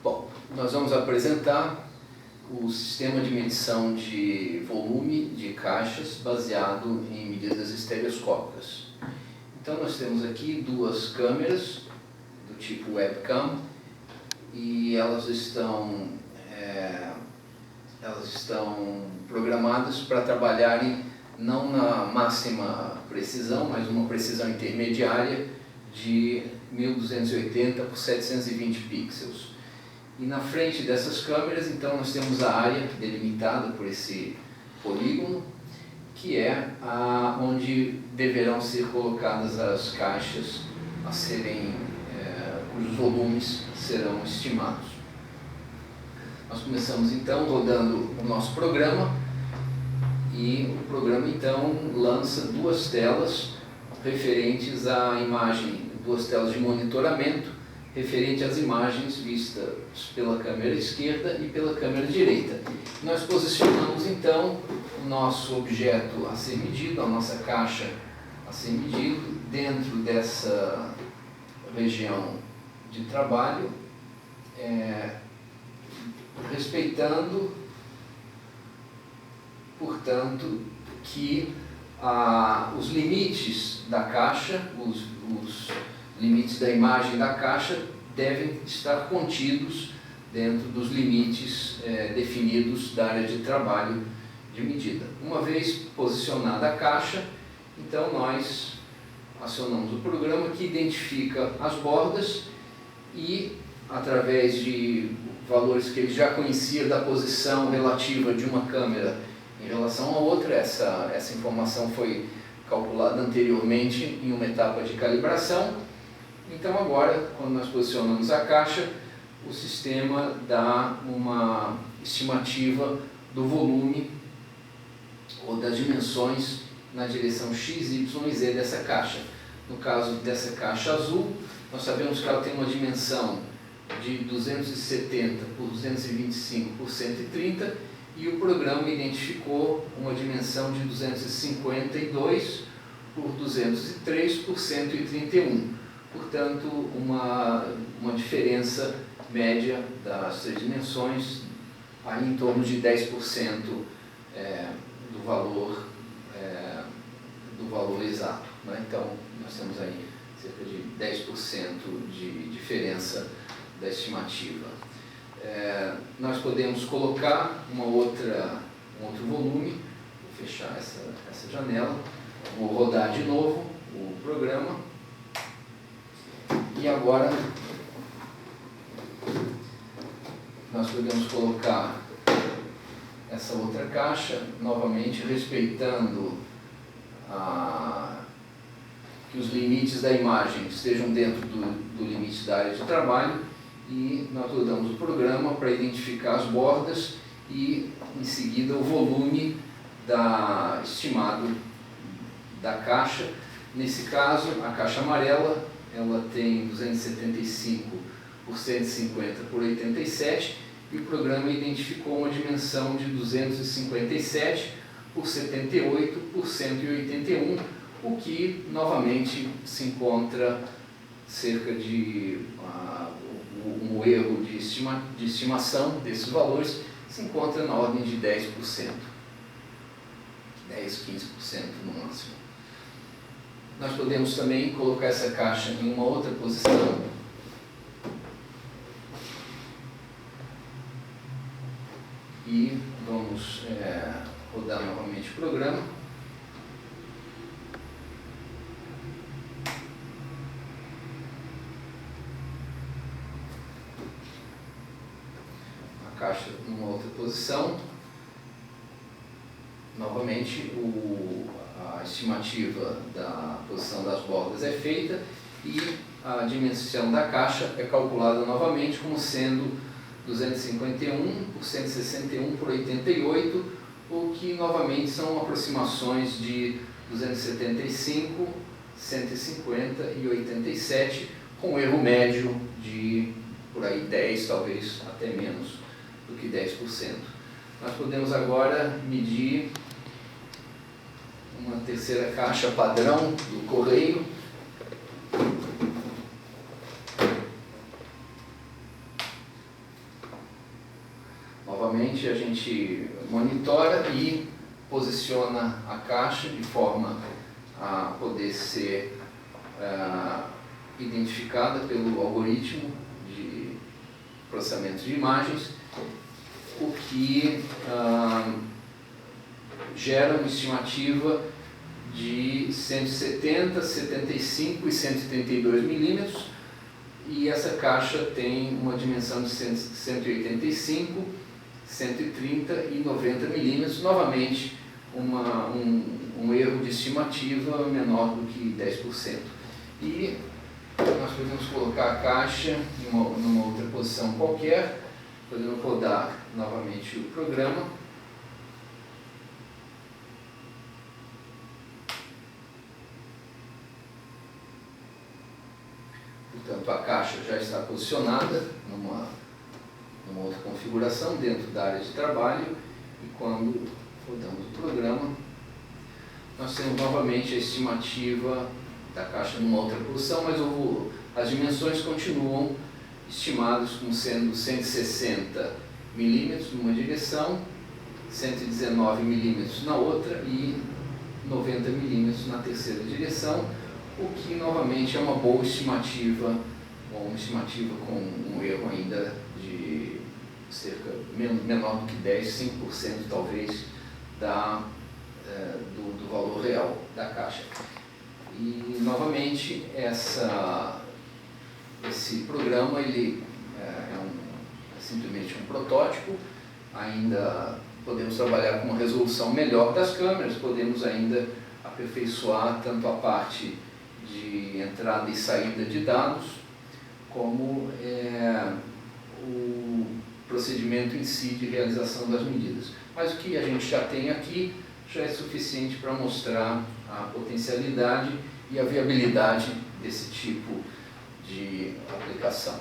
Bom, nós vamos apresentar o sistema de medição de volume de caixas baseado em medidas estereoscópicas. Então nós temos aqui duas câmeras do tipo webcam e elas estão programadas para trabalharem não na máxima precisão, mas uma precisão intermediária de 1280 por 720 pixels. E na frente dessas câmeras, então, nós temos a área delimitada por esse polígono, que é onde deverão ser colocadas as caixas a serem, cujos volumes serão estimados. Nós começamos então rodando o nosso programa e o programa então lança duas telas referentes à imagem, duas telas de monitoramento referente às imagens vistas pela câmera esquerda e pela câmera direita. Nós posicionamos então o nosso objeto a ser medido, a nossa caixa a ser medido dentro dessa região de trabalho, respeitando, portanto, que os limites da caixa, os limites da imagem da caixa devem estar contidos dentro dos limites definidos da área de trabalho de medida. Uma vez posicionada a caixa, então nós acionamos o programa que identifica as bordas e, através de valores que ele já conhecia da posição relativa de uma câmera em relação à outra, essa informação foi calculada anteriormente em uma etapa de calibração. Então agora, quando nós posicionamos a caixa, o sistema dá uma estimativa do volume ou das dimensões na direção x, y e z dessa caixa. No caso dessa caixa azul, nós sabemos que ela tem uma dimensão de 270 por 225 por 130 e o programa identificou uma dimensão de 252 por 203 por 131. Portanto, uma diferença média das três dimensões aí em torno de 10% do valor exato, né? Então, nós temos aí cerca de 10% de diferença da estimativa. Nós podemos colocar um outro volume. Vou fechar essa janela, vou rodar de novo o programa e agora nós podemos colocar essa outra caixa, novamente respeitando que os limites da imagem estejam dentro do limite da área de trabalho. E nós rodamos o programa para identificar as bordas e, em seguida, o volume estimado da caixa. Nesse caso, a caixa amarela ela tem 275 por 150 por 87 e o programa identificou uma dimensão de 257 por 78 por 181, o que, novamente, se encontra cerca de um erro de estimação desses valores se encontra na ordem de 10%, 10, 15% no máximo. Nós podemos também colocar essa caixa em uma outra posição. E vamos rodar novamente o programa. Caixa numa outra posição. Novamente a estimativa da posição das bordas é feita e a dimensão da caixa é calculada novamente como sendo 251 por 161 por 88, o que novamente são aproximações de 275, 150 e 87, com erro médio de por aí 10, talvez até menos do que 10%. Nós podemos agora medir uma terceira caixa padrão do correio. novamente a gente monitora e posiciona a caixa de forma a poder ser identificada pelo algoritmo de processamento de imagens, o que gera uma estimativa de 170, 75 e 132 milímetros, e essa caixa tem uma dimensão de 185, 130 e 90 milímetros, novamente um erro de estimativa menor do que 10%. E nós podemos colocar a caixa numa outra posição qualquer, podemos rodar novamente o programa. Portanto, a caixa já está posicionada numa outra configuração dentro da área de trabalho, e quando rodamos o programa, nós temos novamente a estimativa da caixa numa outra posição, mas as dimensões continuam estimadas como sendo 160 milímetros numa direção, 119 milímetros na outra e 90 milímetros na terceira direção, o que novamente é uma boa estimativa, uma estimativa com um erro ainda de cerca menor do que 10, 5% talvez do valor real da caixa. E novamente esse programa ele é simplesmente um protótipo. Ainda podemos trabalhar com uma resolução melhor das câmeras, podemos ainda aperfeiçoar tanto a parte de entrada e saída de dados, como o procedimento em si de realização das medidas. Mas o que a gente já tem aqui já é suficiente para mostrar a potencialidade e a viabilidade desse tipo de aplicação.